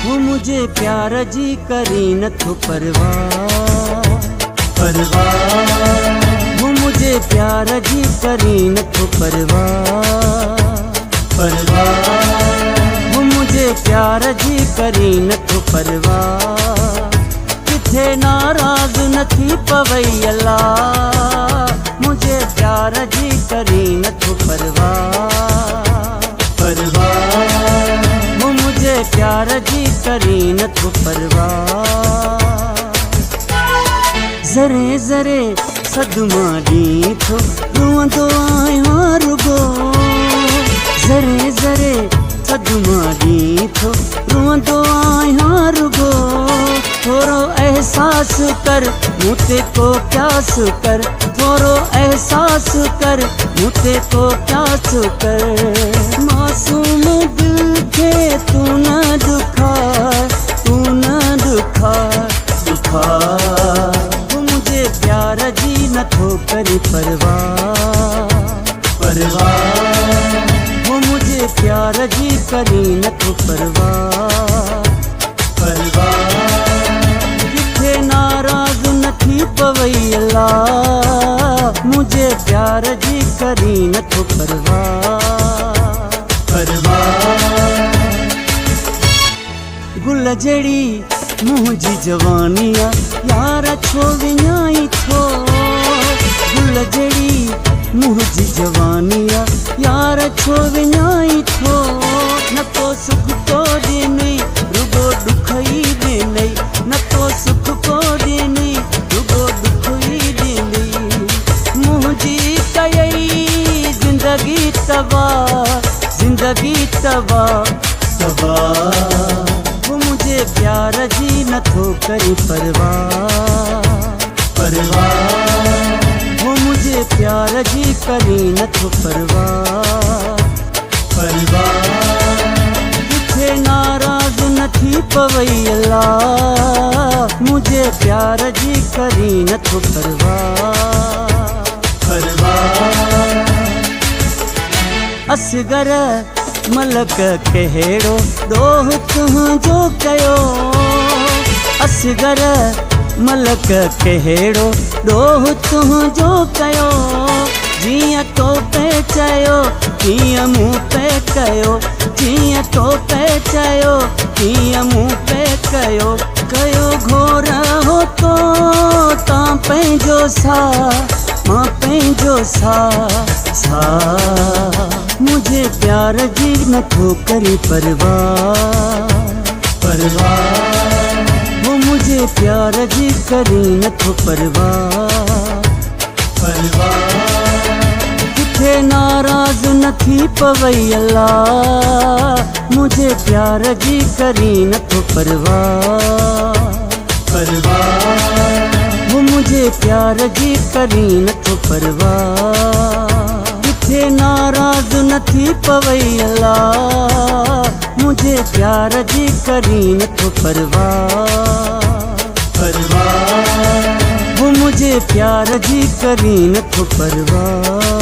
वो मुझे प्यार जी करी न थो परवाह। वो मुझे प्यार जी करी न थो परवाह। वो मुझे प्यार जी करी न थो परवाह। किथे नाराज न थी पवई अल्लाह। मुझे प्यार जी करी न थो परवाह। वो मुझे प्यार जी करी न थो परवाह। ज़रे ज़रे सदमा दी थो रुअंदो आहियां रुगो। ज़रे ज़रे सदमा दी थो रुअंदो आहियां रुगो। थोरो एहसास कर मूंते को प्यास कर। थोरो एहसास कर मूंते को प्यास कर। मासूम दिल खे तू न दुखा, तू न दुखा दुखा। वो मुझे प्यार जी न थो करे परवाह। वो मुझे प्यार जी करी न थो परवाह। किथे नाराज न थी पवई अल्लाह। मुझे प्यार जी करी न थो परवाह। गुल जड़ी मुंहिंजी जवानी आ यार छो विञाई थो। गुल जड़ी मुंहिंजी जवानी आ यार छो विञाई थो। न को सुख को ॾिनई रुगो दुख ई ॾिनई। न को सुख को ॾिनई रुगो दुख ई ॾिनई। मुंहिंजी कयई ज़िंदगी तबाह, ज़िंदगी तबाह तबाह। वो मुझे प्यार जी न थो करे परवाह। वो मुझे प्यार जी करी न थो परवाह। किथे नाराज न थी पवई अल्लाह। मुझे प्यार जी करी न थो परवाह। असगर मलक कहिड़ो ॾोह तुंहिंजो कयो। असगर मलक कहिड़ो ॾोह तुंहिंजो कयो। जीअं तो पे चयो तीअं मूं पे कयो। जीअं तो पे चयो तीअं मूं पे कयो। कयो घोर हो तो तां पंहिंजो सा, मां पंहिंजो सा सा। मुझे प्यार जी न थो करे परवाह। वो मुझे प्यार जी करी न थो परवाह। किथे नाराज न थी पवई अल्लाह। मुझे प्यार जी करी न थो परवाह। वो मुझे प्यार जी करी न थो परवाह। किथे नाराज न थी पवई अल्लाह। मुझे प्यार जी करी न थो परवाह। वो मुझे प्यार जी करी न थो परवाह।